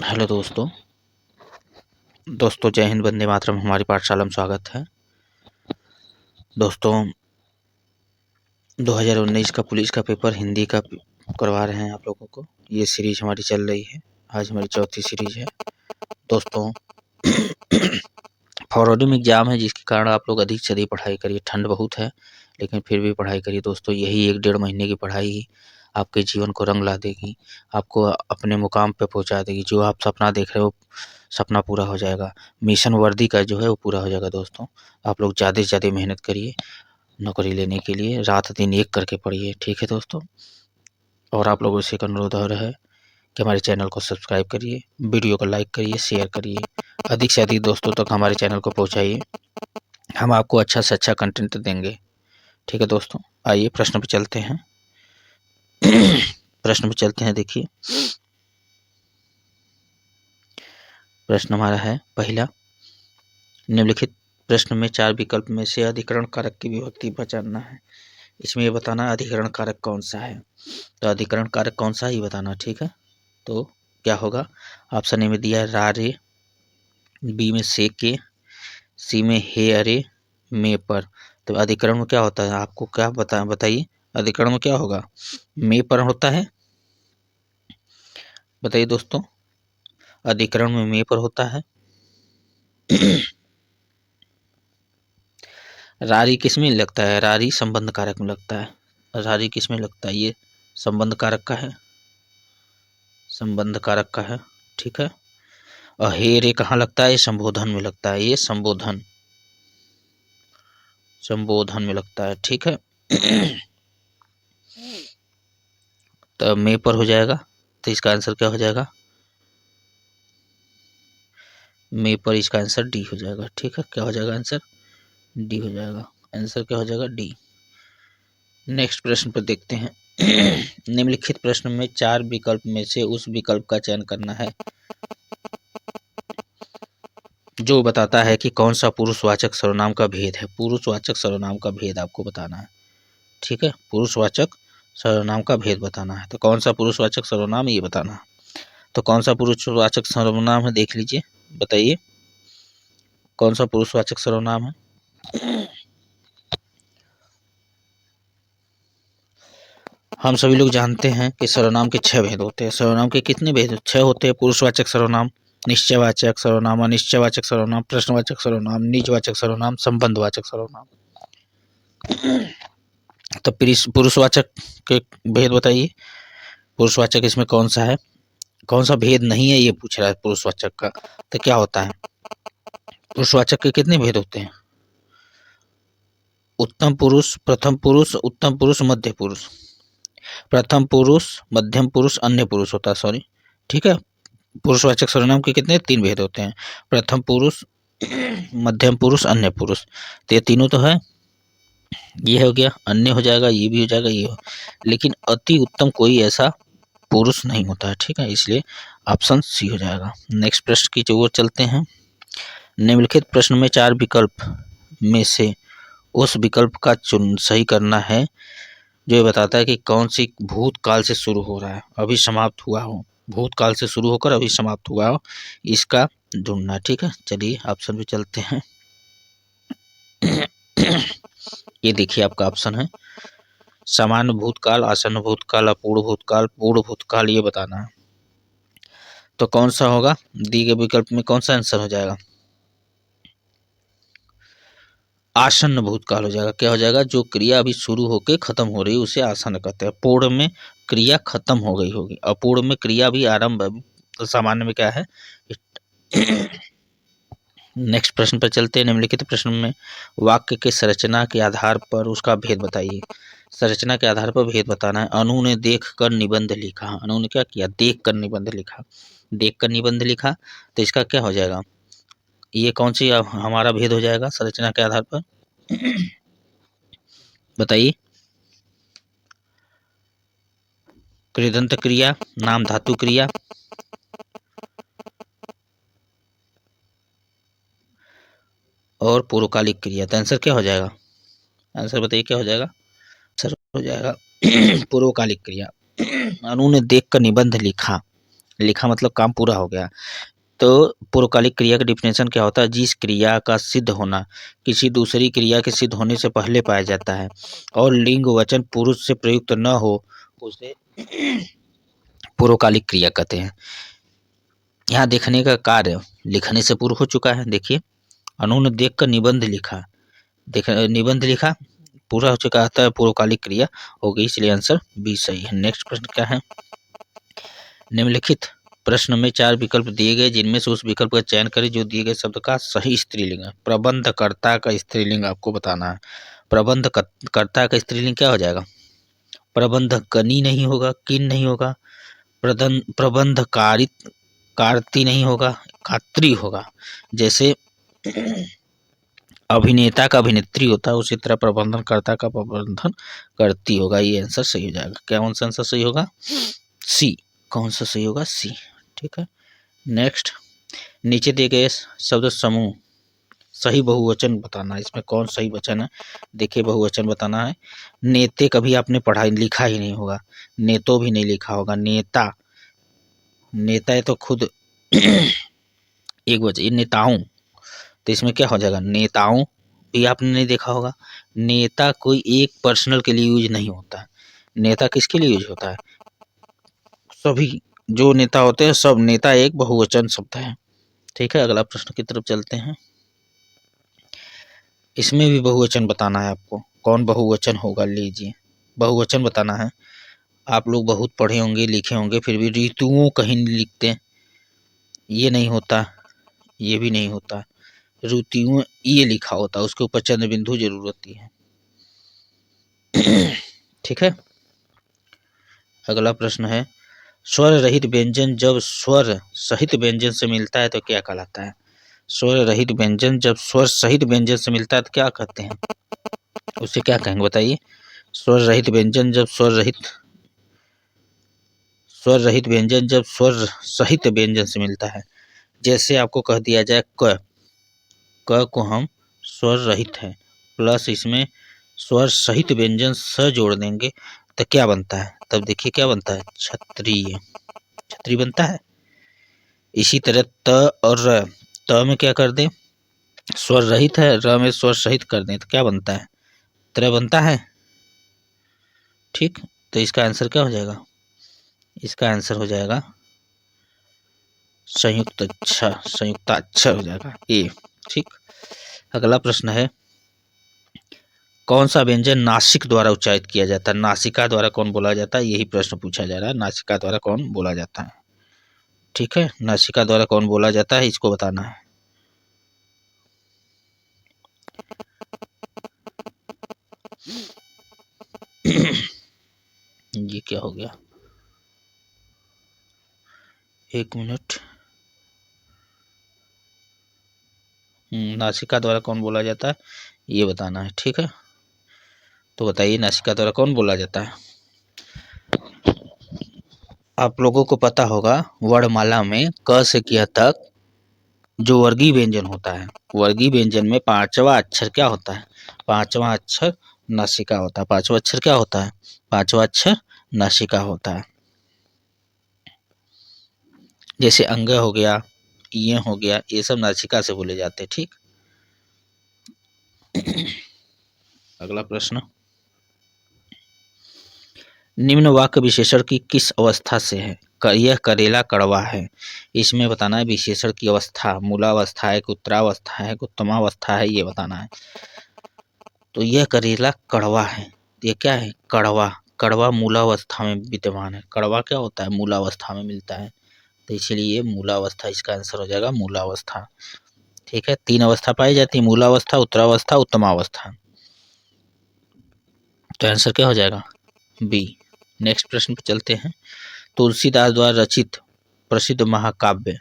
Hello दोस्तों जय हिंद, वंदे मातरम। हमारी पाठशाला में स्वागत है। दोस्तों 2019 का पुलिस का पेपर हिंदी का करवा रहे हैं आप लोगों को। ये सीरीज हमारी चल रही है, आज हमारी चौथी सीरीज है। दोस्तों फॉरवर्डिंग एग्जाम है, जिसके कारण आप लोग अधिक से अधिक पढ़ाई करिए। ठंड बहुत है लेकिन फिर भी पढ़ाई करिए दोस्तों। यही 1-1.5 महीने की पढ़ाई ही आपके जीवन को रंग ला देगी, आपको अपने मुकाम पे पहुंचा देगी। जो आप सपना देख रहे हो सपना पूरा हो जाएगा, मिशन वर्दी का जो है वो पूरा हो जाएगा। दोस्तों आप लोग ज़्यादा से ज़्यादा मेहनत करिए नौकरी लेने के लिए, रात दिन एक करके पढ़िए, ठीक है दोस्तों। और आप लोगों से एक अनुरोध और है कि हमारे चैनल को सब्सक्राइब करिए, वीडियो को लाइक करिए, शेयर करिए, अधिक से अधिक दोस्तों तक हमारे चैनल को पहुंचाइए। हम आपको अच्छा से अच्छा कंटेंट देंगे, ठीक है दोस्तों। आइए प्रश्न पे चलते हैं। प्रश्न पे चलते हैं। देखिए प्रश्न हमारा है पहला, निम्नलिखित प्रश्न में 4 विकल्प में से अधिकरण कारक की विभक्ति पहचानना है। इसमें ये बताना अधिकरण कारक कौन सा है, तो अधिकरण कारक कौन सा ही बताना, ठीक है। तो क्या होगा, ऑप्शन ए में दिया है रा रे, बी में से के, सी में हे अरे मे पर। तो अधिकरण में क्या होता है, आपको क्या बताइए अधिकरण में क्या होगा। मे पर होता है, बताइए दोस्तों। अधिकरण में मे पर होता है। रारी किस में लगता है, रारी संबंध कारक में लगता है। रारी किस में लगता है, ये संबंध कारक का है, संबंध कारक का है, ठीक है। और हे रे कहाँ लगता है, ये संबोधन में लगता है, ये संबोधन में लगता है, ठीक है। तो मे पर हो जाएगा, तो इसका आंसर क्या हो जाएगा, मे पर इसका आंसर डी हो जाएगा, ठीक है। क्या हो जाएगा आंसर, डी हो जाएगा। आंसर क्या हो जाएगा, डी। नेक्स्ट प्रश्न पर देखते हैं। निम्नलिखित प्रश्न में 4 विकल्प में से उस विकल्प का चयन करना है जो बताता है कि कौन सा पुरुषवाचक सर्वनाम का भेद है। पुरुषवाचक सर्वनाम का भेद आपको बताना है, ठीक है। पुरुषवाचक सर्वनाम का भेद बताना है, तो कौन सा पुरुषवाचक सर्वनाम ये बताना है। तो कौन सा पुरुषवाचक सर्वनाम है, देख लीजिए, बताइए कौन सा पुरुषवाचक सर्वनाम है। हम सभी लोग जानते हैं कि सर्वनाम के 6 भेद होते हैं। सर्वनाम के कितने भेद, 6 होते हैं। पुरुषवाचक सर्वनाम, निश्चयवाचक सर्वनाम, अनिश्चयवाचक सर्वनाम, प्रश्नवाचक सर्वनाम, निजवाचक सर्वनाम, संबंधवाचक सर्वनाम। तो पुरुषवाचक के भेद बताइए। पुरुषवाचक इसमें कौन सा है, कौन सा भेद नहीं है, ये पूछ रहा है पुरुषवाचक का। तो क्या होता है, पुरुषवाचक के कितने भेद होते हैं, उत्तम पुरुष, प्रथम पुरुष, उत्तम पुरुष, मध्य पुरुष। प्रथम पुरुष, मध्यम पुरुष, अन्य पुरुष होता है, सॉरी, ठीक है। पुरुषवाचक सर्वनाम के कितने 3 भेद होते हैं, प्रथम पुरुष, मध्यम पुरुष, अन्य पुरुष। तो ये तीनों तो है, ये हो गया, अन्य हो जाएगा, ये भी हो जाएगा, ये हो। लेकिन अति उत्तम कोई ऐसा पुरुष नहीं होता है, ठीक है। इसलिए ऑप्शन सी हो जाएगा। नेक्स्ट प्रश्न की ओर चलते हैं। निम्नलिखित प्रश्न में 4 विकल्प में से उस विकल्प का सही करना है जो ये बताता है कि कौन सी भूतकाल से शुरू हो रहा है, अभी समाप्त हुआ हो, भूतकाल से शुरू होकर अभी समाप्त हुआ हो, इसका ढूंढना, ठीक है। चलिए ऑप्शन पे चलते हैं। ये देखिए आपका ऑप्शन है सामान्य भूतकाल, आसन्न भूतकाल, अपूर्ण भूतकाल, पूर्ण भूतकाल, ये बताना है। तो कौन सा होगा, दी गए विकल्प में कौन सा आंसर हो जाएगा, आसन्न भूतकाल हो जाएगा। क्या हो जाएगा, जो क्रिया अभी शुरू होके खत्म हो रही है उसे आसन्न कहते हैं। पूर्ण में क्रिया खत्म हो गई होगी, अपूर्ण में क्रिया भी आरंभ है। तो सामान्य में क्या है। नेक्स्ट प्रश्न पर चलते हैं। निम्नलिखित प्रश्न में वाक्य के संरचना के आधार पर उसका भेद बताइए। संरचना के आधार पर भेद बताना है। अनु ने देख कर निबंध लिखा, अनु ने क्या किया, देख कर निबंध लिखा, देख कर निबंध लिखा। तो इसका क्या हो जाएगा, ये कौन सी हमारा भेद हो जाएगा संरचना के आधार पर, बताइए। कृदंत क्रिया, नाम धातु क्रिया, और पूर्वकालिक क्रिया। तो आंसर क्या हो जाएगा, आंसर बताइए क्या हो जाएगा, आंसर हो जाएगा पूर्वकालिक क्रिया। अनु ने देख कर निबंध लिखा, लिखा मतलब काम पूरा हो गया। तो पूर्वकालिक क्रिया का डिफिनेशन क्या होता है? जिस क्रिया का सिद्ध होना किसी दूसरी क्रिया के सिद्ध होने से पहले पाया जाता है और लिंग वचन पुरुष से प्रयुक्त न हो उसे पूर्वकालिक क्रिया कहते हैं। यहाँ देखने का कार्य लिखने से पूर्व हो चुका है। देखिए, उन्होंने देखकर निबंध लिखा, निबंध लिखा पूरा हो चुका है, पूर्वकालिक क्रिया हो गई, इसलिए आंसर बी सही है। नेक्स्ट प्रश्न क्या है? निम्नलिखित प्रश्न में 4 विकल्प दिए गए, जिनमें से उस विकल्प का चयन करें जो दिए गए शब्द का सही स्त्रीलिंग है। प्रबंधकर्ता का स्त्रीलिंग आपको बताना है। प्रबंधकर्ता का स्त्रीलिंग क्या हो जाएगा? प्रबंधकनी नहीं होगा, किन नहीं होगा, प्रबंधकारित कार्ति नहीं होगा, कात्री होगा। जैसे अभिनेता का अभिनेत्री होता है, उसी तरह प्रबंधनकर्ता का प्रबंधन करती होगा। ये आंसर सही हो जाएगा। क्या कौन सा आंसर सही होगा? सी। कौन सा सही होगा? सी। ठीक है। नेक्स्ट, नीचे दिए गए शब्द समूह सही बहुवचन बताना है। इसमें कौन सही वचन है? देखिए, बहुवचन बताना है। नेते कभी आपने पढ़ा लिखा ही नहीं होगा, नेतो भी नहीं लिखा होगा। नेता, नेता है तो खुद एक वचन, ये नेताओं, तो इसमें क्या हो जाएगा? नेताओं भी आपने नहीं देखा होगा। नेता कोई एक पर्सनल के लिए यूज नहीं होता है। नेता किसके लिए यूज होता है? सभी जो नेता होते हैं सब नेता एक बहुवचन शब्द है। ठीक है, अगला प्रश्न की तरफ चलते हैं। इसमें भी बहुवचन बताना है आपको। कौन बहुवचन होगा? लीजिए, बहुवचन बताना है। आप लोग बहुत पढ़े होंगे, लिखे होंगे, फिर भी ऋतुओं कहीं नहीं लिखते। ये नहीं होता, ये भी नहीं होता। ऋतुओं ये लिखा होता, उसके ऊपर चंद्र बिंदु जरूर होती है। ठीक है, अगला प्रश्न है, स्वर रहित व्यंजन जब स्वर सहित व्यंजन से मिलता है तो क्या कहलाता है? स्वर रहित व्यंजन जब स्वर सहित व्यंजन से मिलता है तो क्या कहते हैं? उसे क्या कहेंगे बताइए? स्वर रहित व्यंजन जब स्वर रहित व्यंजन जब स्वर सहित व्यंजन से मिलता है। जैसे आपको कह दिया जाए क को हम स्वर रहित है प्लस इसमें स्वर सहित व्यंजन स जोड़ देंगे तो क्या बनता है? तब देखिए क्या बनता है? क्षत्रिय, क्षत्रिय बनता है। इसी तरह त और र, त में क्या कर दें? स्वर रहित है, र में स्वर सहित कर दें तो क्या बनता है? त्र बनता है। ठीक, तो इसका आंसर क्या हो जाएगा? इसका आंसर हो जाएगा संयुक्त संयुक्ताक्षर हो जाएगा ए। ठीक, अगला प्रश्न है, कौन सा व्यंजन नासिक द्वारा उच्चारित किया जाता है? नासिका द्वारा कौन बोला जाता है? यही प्रश्न पूछा जा रहा है, नासिका द्वारा कौन बोला जाता है। ठीक है, नासिका द्वारा कौन बोला जाता है इसको बताना है। ये क्या हो गया? एक मिनट। नासिका द्वारा कौन बोला जाता है ये बताना है। ठीक है, तो बताइए नासिका द्वारा कौन बोला जाता है? आप लोगों को पता होगा वर्णमाला में क से किया तक जो वर्गीय व्यंजन होता है, वर्गीय व्यंजन में पांचवा अक्षर क्या होता है? पांचवा अक्षर नासिका होता है। पांचवा अक्षर क्या होता है? पांचवा अक्षर नासिका होता है। जैसे अंग हो गया, ये हो गया, ये सब नासिका से बोले जाते हैं। ठीक, अगला प्रश्न, निम्न वाक्य विशेषण की किस अवस्था से है? यह करेला कड़वा है। इसमें बताना है विशेषण की अवस्था, मूलावस्था है, उत्तरावस्था है, उत्तमावस्था है, ये बताना है। तो यह करेला कड़वा है, ये क्या है? कड़वा। कड़वा मूलावस्था में विद्यमान है। कड़वा क्या होता है? मूलावस्था में मिलता है, तो इसलिए ये मूलावस्था इसका आंसर हो जाएगा, मूलावस्था। ठीक है, 3 अवस्था पाई जाती है, मूलावस्था, उत्तरावस्था, उत्तमावस्था। तो आंसर क्या हो जाएगा? बी। नेक्स्ट प्रश्न पर चलते हैं। तुलसीदास द्वारा रचित प्रसिद्ध महाकाव्य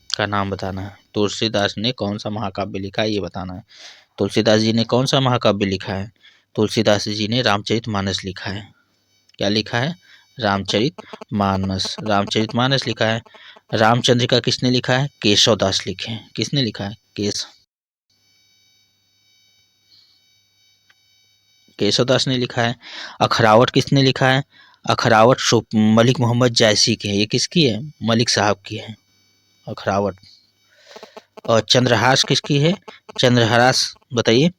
का नाम बताना है। तुलसीदास ने कौन सा महाकाव्य लिखा है ये बताना है। तुलसीदास जी ने कौन सा महाकाव्य लिखा है? तुलसीदास जी ने रामचरितमानस लिखा है। क्या लिखा है? रामचरितमानस। रामचरितमानस लिखा है। रामचंद्र का किसने लिखा है? केशव दास लिखे हैं। किसने लिखा है? केशवदास ने लिखा है। अखरावट किसने लिखा है? अखरावट मलिक मोहम्मद जायसी की है। ये किसकी है? मलिक साहब की है अखरावट। और चंद्रहास किसकी है? चंद्रहास बताइए,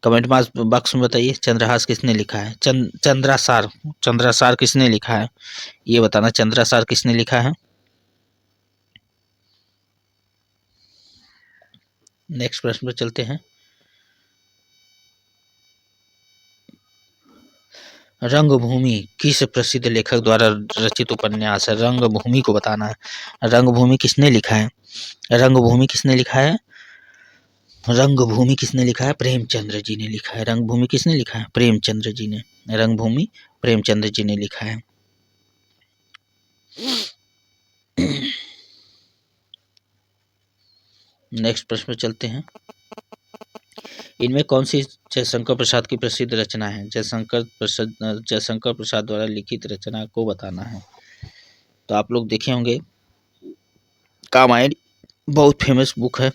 कमेंट बॉक्स में बताइए चंद्रहास किसने लिखा है? चंद्रासार, चंद्रासार किसने लिखा है ये बताना। चंद्रासार किसने लिखा है? नेक्स्ट प्रश्न पर चलते हैं। रंगभूमि किस प्रसिद्ध लेखक द्वारा रचित उपन्यास है? रंगभूमि को बताना है। रंगभूमि किसने लिखा है? रंगभूमि किसने लिखा है? रंगभूमि किसने लिखा है? प्रेमचंद्र जी ने लिखा है। रंगभूमि किसने लिखा है? प्रेमचंद्र जी ने। रंगभूमि प्रेमचंद्र जी ने लिखा है। नेक्स्ट प्रश्न पर चलते हैं। इनमें कौन सी जयशंकर प्रसाद की प्रसिद्ध रचना है? जयशंकर प्रसाद द्वारा लिखित रचना को बताना है। तो आप लोग देखे होंगे कामायनी बहुत फेमस बुक है।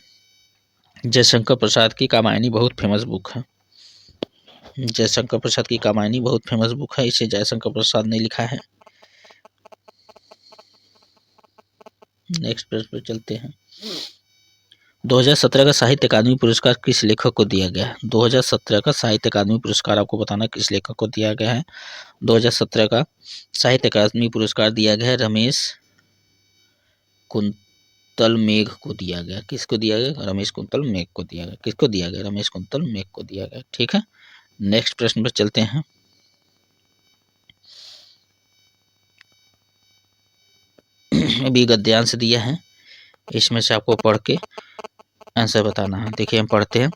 जयशंकर प्रसाद की कामायनी बहुत फेमस बुक है। जयशंकर प्रसाद की कामायनी बहुत फेमस बुक है, इसे जयशंकर प्रसाद ने लिखा है। नेक्स्ट प्रश्न पर चलते हैं। 2017 का साहित्य अकादमी पुरस्कार किस लेखक को दिया गया है? 2017 का साहित्य अकादमी पुरस्कार आपको बताना किस लेखक को दिया गया है। 2017 का साहित्य अकादमी पुरस्कार दिया गया है रमेश कुंतल मेघ को दिया गया। किसको दिया गया? रमेश कुंतल मेघ को दिया गया। किसको दिया गया? रमेश कुंतल मेघ को दिया गया। ठीक है, नेक्स्ट प्रश्न पर चलते हैं। अभी गद्यांश दिया है, इसमें से आपको पढ़ के आंसर बताना है। देखिए हम पढ़ते हैं।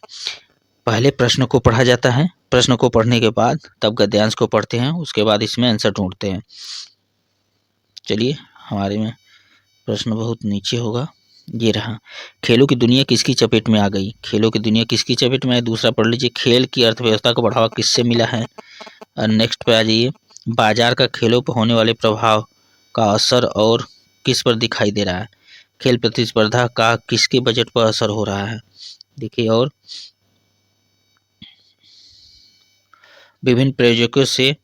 पहले प्रश्न को पढ़ा जाता है, प्रश्न को पढ़ने के बाद तब गद्यांश को पढ़ते हैं, उसके बाद इसमें आंसर ढूंढते हैं। चलिए, हमारे में प्रश्न बहुत नीचे होगा। ये रहा, खेलों की दुनिया किसकी चपेट में आ गई? खेलों की दुनिया किसकी चपेट में है? दूसरा पढ़ लीजिए, खेल की अर्थव्यवस्था को बढ़ावा किससे मिला है? और नेक्स्ट पे आ जाइए, बाजार का खेलों पर होने वाले प्रभाव का असर और किस पर दिखाई दे रहा है? खेल प्रतिस्पर्धा का किसके बजट पर असर हो रहा है? देखिए, और विभिन्न प्रयोजकों से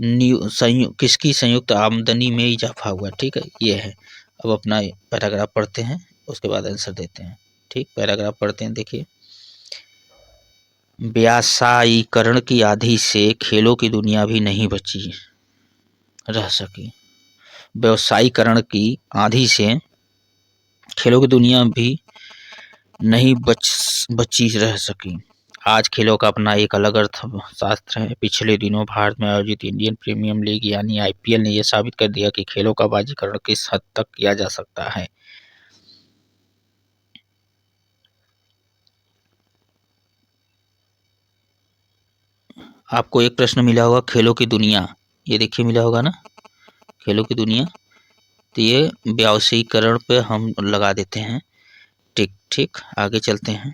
किसकी संयुक्त आमदनी में इजाफा हुआ? ठीक है, ये है। अब अपना पैराग्राफ पढ़ते हैं, उसके बाद आंसर देते हैं। ठीक, पैराग्राफ पढ़ते हैं। देखिए, व्यावसायीकरण की आंधी से खेलों की दुनिया भी नहीं बची रह सकी। व्यवसायीकरण की आंधी से खेलों की दुनिया भी नहीं बची रह सकी। आज खेलों का अपना एक अलग अर्थशास्त्र है। पिछले दिनों भारत में आयोजित इंडियन प्रीमियर लीग यानी आईपीएल ने यह साबित कर दिया कि खेलों का बाजीकरण किस हद तक किया जा सकता है। आपको एक प्रश्न मिला होगा, खेलों की दुनिया, ये देखिए मिला होगा ना, खेलों की दुनिया। तो ये व्यावसायीकरण पे हम लगा देते हैं। ठीक ठीक, आगे चलते हैं।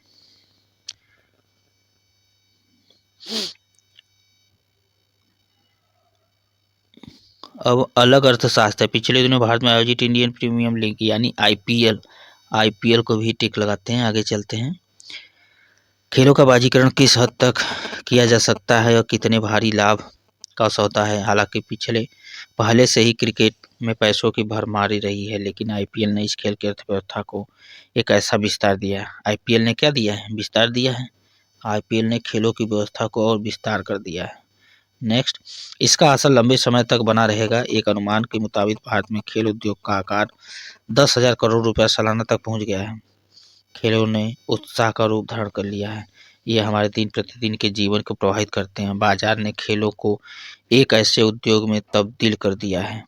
अब अलग अर्थशास्त्र है। पिछले दिनों भारत में आयोजित इंडियन प्रीमियर लीग यानी आईपीएल को भी टिक लगाते हैं। आगे चलते हैं। खेलों का बाजीकरण किस हद तक किया जा सकता है और कितने भारी लाभ का सौदा है? हालांकि पहले से ही क्रिकेट में पैसों की भरमारी रही है, लेकिन आईपीएल ने इस खेल की अर्थव्यवस्था को एक ऐसा विस्तार दिया है। आईपीएल ने क्या दिया है? विस्तार दिया है। आईपीएल ने खेलों की व्यवस्था को और विस्तार कर दिया है। नेक्स्ट, इसका असर लंबे समय तक बना रहेगा। एक अनुमान के मुताबिक भारत में खेल उद्योग का आकार 10,000 करोड़ रुपया सालाना तक पहुंच गया है। खेलों ने उत्साह का रूप धारण कर लिया है। ये हमारे दिन प्रतिदिन के जीवन को प्रभावित करते हैं। बाजार ने खेलों को एक ऐसे उद्योग में तब्दील कर दिया है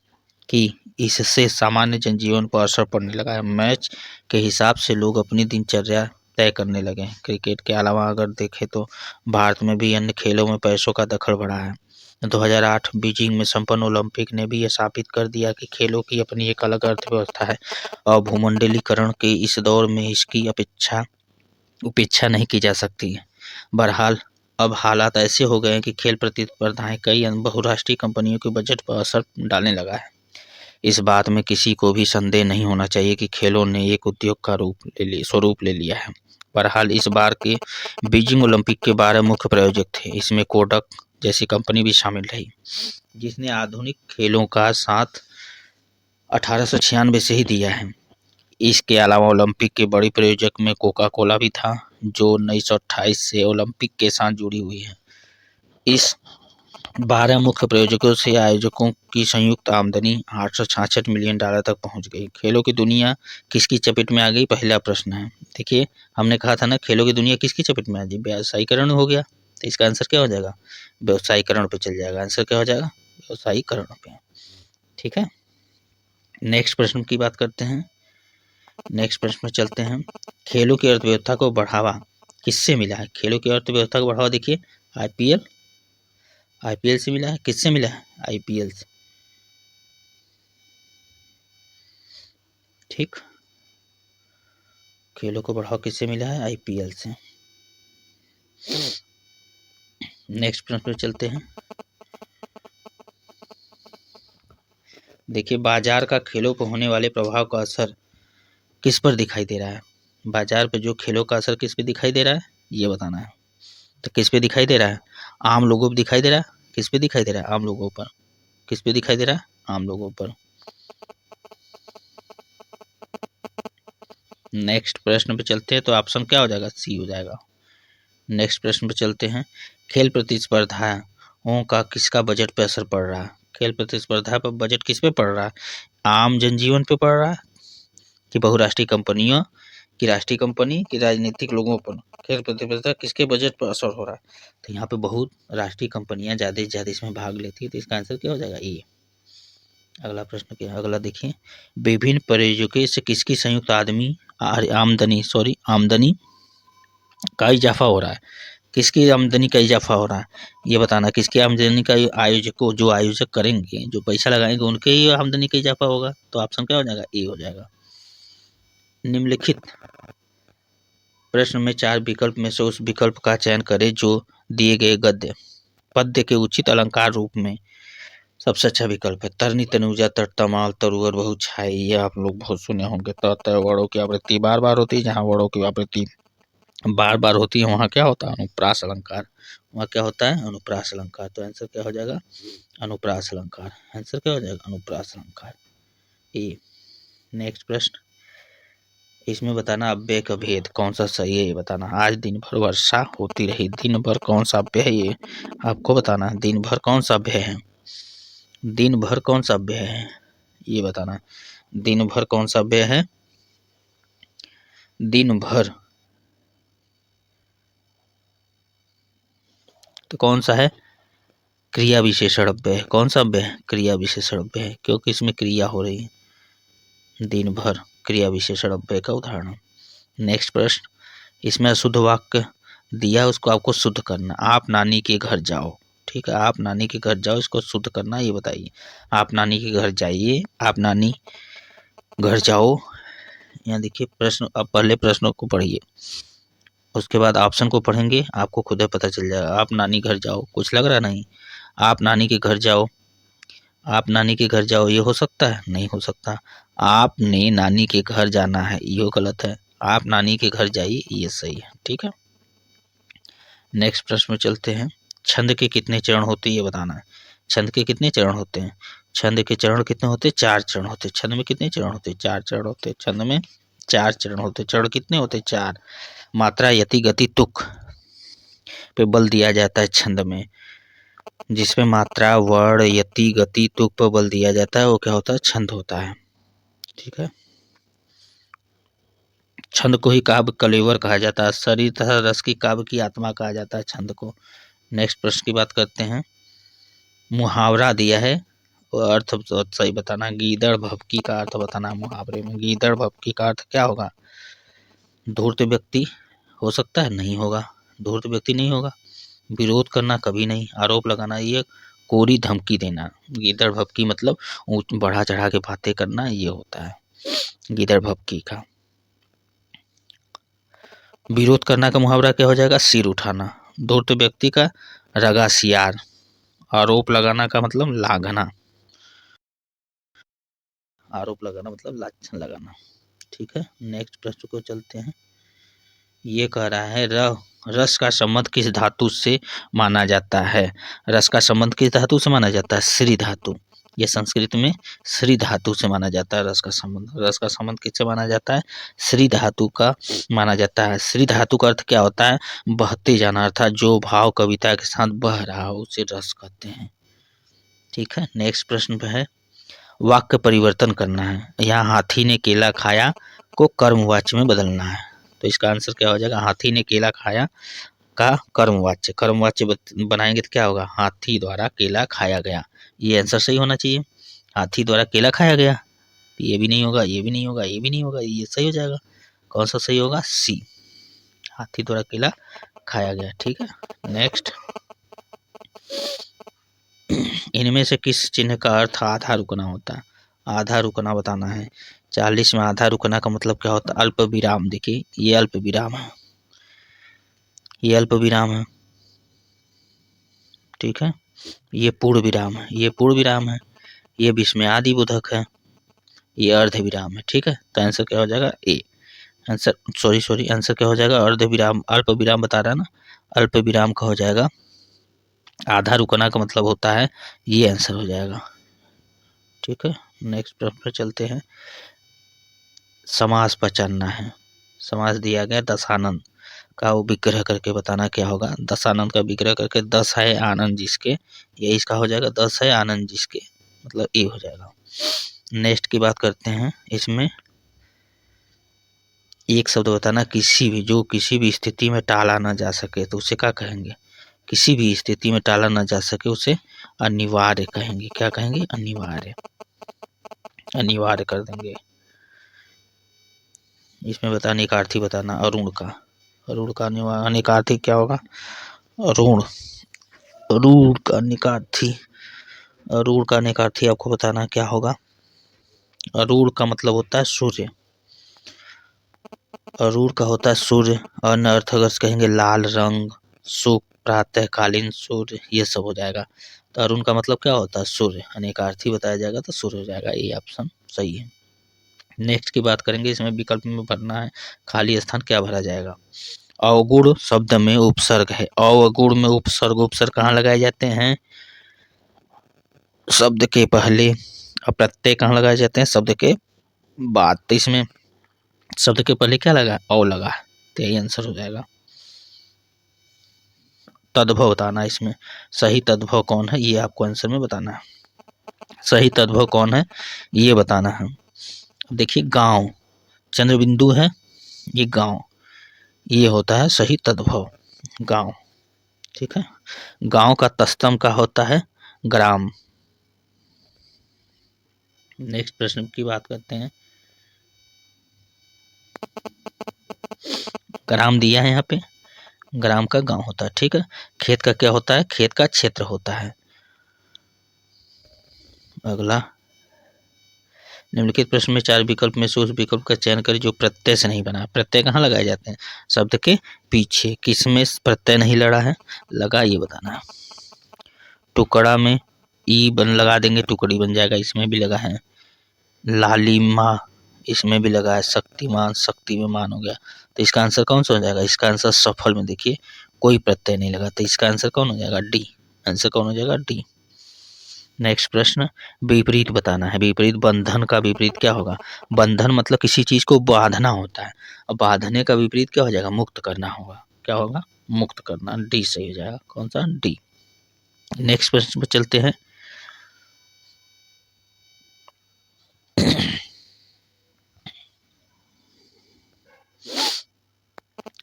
कि इससे सामान्य जनजीवन पर असर पड़ने लगा है। मैच के हिसाब से लोग अपनी दिनचर्या तय करने लगे हैं। क्रिकेट के अलावा अगर देखें तो भारत में भी अन्य खेलों में पैसों का दखल बढ़ा है। 2008 बीजिंग में संपन्न ओलंपिक ने भी यह साबित कर दिया कि खेलों की अपनी एक अलग अर्थव्यवस्था है और भूमंडलीकरण के इस दौर में इसकी उपेक्षा नहीं की जा सकती है। बहरहाल अब हालात ऐसे हो गए हैं कि खेल प्रतिस्पर्धाएं कई बहुराष्ट्रीय कंपनियों के बजट पर असर डालने लगा है। इस बात में किसी को भी संदेह नहीं होना चाहिए कि खेलों ने एक उद्योग का स्वरूप ले लिया है। बहरहाल इस बार के बीजिंग ओलंपिक के 12 मुख्य प्रायोजक थे। इसमें कोडक जैसी कंपनी भी शामिल रही, जिसने आधुनिक खेलों का साथ 1896 से ही दिया है। इसके अलावा ओलंपिक के बड़ी प्रायोजक में कोका कोला भी था, जो 1928 से ओलंपिक के साथ जुड़ी हुई है। इस 12 मुख्य प्रायोजकों से आयोजकों की संयुक्त आमदनी 866 मिलियन डॉलर तक पहुंच गई। खेलों की दुनिया किसकी चपेट में आ गई, पहला प्रश्न है। देखिए, हमने कहा था ना, खेलों की दुनिया किसकी चपेट में आ गई, व्यवसायीकरण हो गया, तो इसका आंसर क्या हो जाएगा, व्यवसायीकरण पे चल जाएगा। आंसर क्या हो जाएगा, व्यवसायीकरण पे। ठीक है, नेक्स्ट प्रश्न की बात करते हैं। नेक्स्ट प्रश्न में चलते हैं। खेलों की अर्थव्यवस्था को बढ़ावा किससे मिला है? खेलों की अर्थव्यवस्था को बढ़ावा देखिए, आईपीएल से मिला है। किससे मिला है? आईपीएल से। ठीक, खेलों को बढ़ावा किससे मिला है? आईपीएल से। नेक्स्ट प्रश्न पर चलते हैं। देखिए, बाजार का खेलों पर होने वाले प्रभाव का असर किस पर दिखाई दे रहा है? बाजार पर जो खेलों का असर किस पे दिखाई दे रहा है, ये बताना है। तो किस पे दिखाई दे रहा है? आम लोगों पर दिखाई दे रहा है। किस पे दिखाई दे रहा है? आम लोगों पर। किस पे दिखाई दे रहा है? आम लोगों पर। नेक्स्ट प्रश्न पे चलते हैं, तो ऑप्शन क्या हो जाएगा? सी हो जाएगा। नेक्स्ट प्रश्न पे चलते हैं। खेल प्रतिस्पर्धाओं का किसका बजट पे असर पड़ रहा है? खेल प्रतिस्पर्धा पर बजट किस पे पड़ रहा है? आम जनजीवन पे पड़ रहा है, कि बहुराष्ट्रीय कंपनियों की, राष्ट्रीय कंपनी की, राजनीतिक लोगों पर? खेल प्रतिस्पर्धा किसके बजट पर असर हो रहा है? तो यहाँ पे बहुत राष्ट्रीय कंपनियां ज़्यादा से ज़्यादा इसमें भाग लेती है, तो इसका आंसर क्या हो जाएगा? ये। अगला प्रश्न क्या है? अगला देखिए, विभिन्न प्रायोजकों से किसकी संयुक्त आमदनी का इजाफा हो रहा है? किसकी आमदनी का इजाफा हो रहा है, ये बताना। किसकी आमदनी का? आयोजकों, जो आयोजक करेंगे, जो पैसा लगाएंगे, उनके ही आमदनी का इजाफा होगा। तो ऑप्शन क्या हो जाएगा? ए हो जाएगा। निम्नलिखित प्रश्न में 4 विकल्प में से उस विकल्प का चयन करें जो दिए गए गद्य पद्य के उचित अलंकार रूप में सबसे अच्छा विकल्प है। तरनी तनुजा तटतमाल तरुवर बहुछाई, ये आप लोग बहुत सुने होंगे। वर्णों की आवृत्ति बार बार होती है, जहाँ वर्णों की आवृत्ति बार बार होती है वहाँ क्या होता है? अनुप्रास अलंकार। वहाँ क्या होता है? अनुप्रास अलंकार। तो आंसर क्या हो जाएगा? अनुप्रास अलंकार। आंसर क्या हो जाएगा? अनुप्रास अलंकार। ए। नेक्स्ट प्रश्न, इसमें बताना अव्यय का भेद कौन सा सही है, ये बताना। आज दिन भर वर्षा होती रही, दिन भर कौन सा अव्यय है, ये आपको बताना है। दिन भर कौन सा अव्यय है? दिन भर कौन सा अव्यय है, ये बताना। दिन भर कौन सा अव्यय है? दिन भर तो कौन सा है? क्रिया विशेषण अव्यय है। कौन सा अव्यय है? क्रिया विशेषण अव्यय है, क्योंकि इसमें क्रिया हो रही है। दिन भर क्रिया विशेषण अव्यय का उदाहरण। नेक्स्ट प्रश्न, इसमें अशुद्ध वाक्य दिया, उसको आपको शुद्ध करना। आप नानी के घर जाओ। ठीक है, आप नानी के घर जाओ, इसको शुद्ध करना, ये बताइए। आप नानी के घर जाइए, आप नानी घर जाओ। यहाँ देखिए प्रश्न, अब पहले प्रश्नों को पढ़िए, उसके बाद ऑप्शन को पढ़ेंगे, आपको खुद ही पता चल जाएगा। आप नानी घर जाओ, कुछ लग रहा नहीं। आप नानी के घर जाओ, आप नानी के घर जाओ, ये हो सकता है? नहीं हो सकता। आपने नानी के घर जाना है, ये गलत है। आप नानी के घर जाइए, ये सही है। ठीक है, नेक्स्ट प्रश्न में चलते हैं। छंद के कितने चरण होते हैं, ये बताना है। छंद के कितने चरण होते हैं? छंद के चरण कितने होते हैं? 4 चरण होते हैं। छंद में कितने चरण होते हैं? 4 चरण होते हैं। छंद में 4 चरण होते हैं। चरण कितने होते हैं? 4। मात्रा, यति, गति, तुक पे बल दिया जाता है छंद में। जिसमें मात्रा, वर्ण, यति, गति, तुक पर बल दिया जाता है, वो क्या होता है? छंद होता है। ठीक है, छंद को ही काव्य कलेवर कहा जाता है। शरीर तथा रस की काव्य की आत्मा कहा जाता है छंद को। नेक्स्ट प्रश्न की बात करते हैं। मुहावरा दिया है, और अर्थ सही बताना। गीदड़ भभकी का अर्थ बताना। मुहावरे में गीदड़ भभकी का अर्थ क्या होगा? धूर्त व्यक्ति हो सकता है? नहीं होगा, धूर्त व्यक्ति नहीं होगा। विरोध करना कभी नहीं, आरोप लगाना, ये कोरी धमकी देना। गीदड़ भभकी मतलब ऊंच बढ़ा चढ़ा के बातें करना, ये होता है गीदड़ भभकी का। विरोध करना का मुहावरा क्या हो जाएगा? सिर उठाना। धूर्त व्यक्ति का रगा सियार। आरोप लगाना का मतलब लाघना। आरोप लगाना मतलब लाछन लगाना। ठीक है, नेक्स्ट प्रश्न को चलते हैं। ये कह रहा है रस का संबंध किस धातु से माना जाता है? रस का संबंध किस धातु से माना जाता है? श्री धातु। ये संस्कृत में श्री धातु से माना जाता है रस का संबंध। रस का संबंध किससे माना जाता है? श्री धातु का माना जाता है। श्री धातु का अर्थ क्या होता है? बहते जाना, अर्थात जो भाव कविता के साथ बह रहा हो उसे रस कहते हैं। ठीक है, नेक्स्ट प्रश्न पे है वाक्य परिवर्तन करना है। यहाँ हाथी ने केला खाया को कर्मवाच्य में बदलना है। तो इसका आंसर क्या हो जाएगा? हाथी ने केला खाया का कर्मवाच्य, कर्मवाच्य बनाएंगे तो क्या होगा? हाथी द्वारा केला खाया गया। ये आंसर सही होना चाहिए। हाथी द्वारा केला खाया गया, ये भी नहीं होगा, ये भी नहीं होगा, ये भी नहीं होगा, ये सही हो जाएगा। कौन सा सही होगा? सी, हाथी द्वारा केला खाया गया। ठीक है, नेक्स्ट, इनमें से किस चिन्ह का अर्थ आधा रुकना होता है? आधा रुकना बताना है। 40 में आधा रुकना का मतलब क्या होता है? अल्प विराम। देखिए ये अल्प विराम है, ये अल्प विराम है। ठीक है, ये पूर्ण विराम है, ये पूर्ण विराम है, ये विस्मयादि बोधक है, ये अर्ध विराम है। ठीक है, तो आंसर क्या हो जाएगा? ए। आंसर सॉरी आंसर क्या हो जाएगा? अर्ध विराम, अल्प विराम बता रहा है ना, अल्प विराम का हो जाएगा। आधा रुकना का मतलब होता है, ये आंसर हो जाएगा। ठीक है, नेक्स्ट प्रश्न पर चलते हैं। समास पहचानना है। समास दिया गया दशानन का, वो विग्रह करके बताना क्या होगा? दशानन का विग्रह करके, 10 है आनंद जिसके, ये इसका हो जाएगा 10 है आनंद जिसके, मतलब ए हो जाएगा। नेक्स्ट की बात करते हैं। इसमें एक शब्द बताना, किसी भी, जो किसी भी स्थिति में टाला ना जा सके तो उसे क्या कहेंगे? किसी भी स्थिति में टाला ना जा सके उसे अनिवार्य कहेंगे। क्या कहेंगे? अनिवार्य, अनिवार्य कर देंगे। इसमें बताना एकार्थी बताना अरुण का, अरुण का अनिकार्थी क्या होगा? अरुण, अरुण का निकार्थी, अरुण का निकार्थी आपको बताना क्या होगा? अरुण का मतलब होता है सूर्य, अरुण का होता है सूर्य। अन्य अर्थ अगर कहेंगे लाल रंग, सुख, प्रातःकालीन सूर्य, ये सब हो जाएगा। तो अरुण का मतलब क्या होता है? सूर्य। अनेकार्थी बताया जाएगा तो सूर्य हो जाएगा। ये ऑप्शन सही है। नेक्स्ट की बात करेंगे। इसमें विकल्प में भरना है, खाली स्थान क्या भरा जाएगा? अवगुण शब्द में उपसर्ग है। अवगुण में उपसर्ग, उपसर्ग कहाँ लगाए जाते हैं? शब्द के पहले। और प्रत्यय कहाँ लगाए जाते हैं? शब्द के बाद। तो इसमें शब्द के पहले क्या लगा? अव लगा, तो यही आंसर हो जाएगा। तद्भव बताना, इसमें सही तद्भव कौन है ये आपको आंसर में बताना है। सही तद्भव कौन है ये बताना है। देखिए गांव, चंद्रबिंदु है, ये गांव, ये होता है सही तद्भव, गांव। ठीक है, गांव का तस्तम का होता है ग्राम। नेक्स्ट प्रश्न की बात करते हैं। ग्राम दिया है यहाँ पे, ग्राम का गांव होता है। ठीक है, खेत का क्या होता है? खेत का क्षेत्र होता है। अगला, निम्नलिखित प्रश्न में 4 विकल्प में से उस विकल्प का चयन करें जो प्रत्यय से नहीं बना। प्रत्यय कहाँ लगाए जाते हैं? शब्द के पीछे। किसमें प्रत्यय नहीं लड़ा है, लगा, ये बताना है। टुकड़ा में ई बन लगा देंगे, टुकड़ी बन जाएगा, इसमें भी लगा है। लालिमा, इसमें भी लगा है। शक्तिमान, शक्ति में मान हो गया। तो इसका आंसर कौन सा हो जाएगा? इसका आंसर सफल में देखिए कोई प्रत्यय नहीं लगा, तो इसका आंसर कौन हो जाएगा? डी। आंसर कौन हो जाएगा? डी। नेक्स्ट प्रश्न, विपरीत बताना है। विपरीत, बंधन का विपरीत क्या होगा? बंधन मतलब किसी चीज को बांधना होता है, और बांधने का विपरीत क्या हो जाएगा? मुक्त करना होगा। क्या होगा? मुक्त करना। डी सही हो जाएगा। कौन सा? डी। नेक्स्ट प्रश्न पर चलते हैं।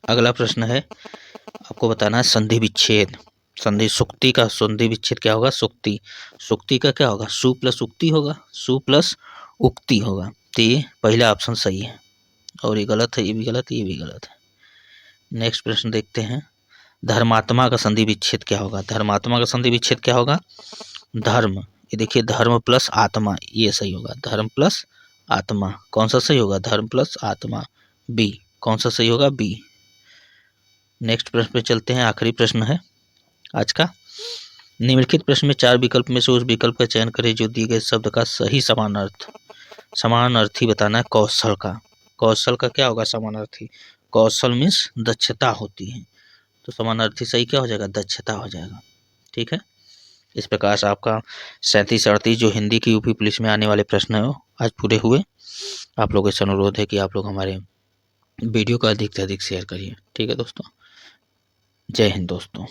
अगला प्रश्न है, आपको बताना है संधि विच्छेद। संधि, सुक्ति का संधि विच्छेद क्या होगा? सुक्ति, सुक्ति का क्या होगा? सु प्लस उक्ति होगा, सु प्लस उक्ति होगा। तो ये पहला ऑप्शन सही है, और ये गलत है, ये भी गलत है, ये भी गलत है। नेक्स्ट प्रश्न देखते हैं। धर्मात्मा का संधि विच्छेद क्या होगा? धर्मात्मा का संधि विच्छेद क्या होगा? धर्म, ये देखिए धर्म प्लस आत्मा, ये सही होगा। धर्म प्लस आत्मा, कौन सा सही होगा? धर्म प्लस आत्मा, बी। कौन सा सही होगा? बी। नेक्स्ट प्रश्न पे चलते हैं, आखिरी प्रश्न है आज का। निम्नलिखित प्रश्न में 4 विकल्प में से उस विकल्प का चयन करें जो दिए गए शब्द का सही समानार्थी बताना है। कौशल का, कौशल का क्या होगा? समानार्थी। कौशल मीन्स दक्षता होती है, तो समानार्थी सही क्या हो जाएगा, दक्षता हो जाएगा। ठीक है, इस प्रकार से आपका 37-38 जो हिंदी की यूपी पुलिस में आने वाले प्रश्न है आज पूरे हुए। आप लोगों से अनुरोध है कि आप लोग हमारे वीडियो को अधिक से अधिक शेयर करिए। ठीक है दोस्तों, जय हिंद दोस्तों।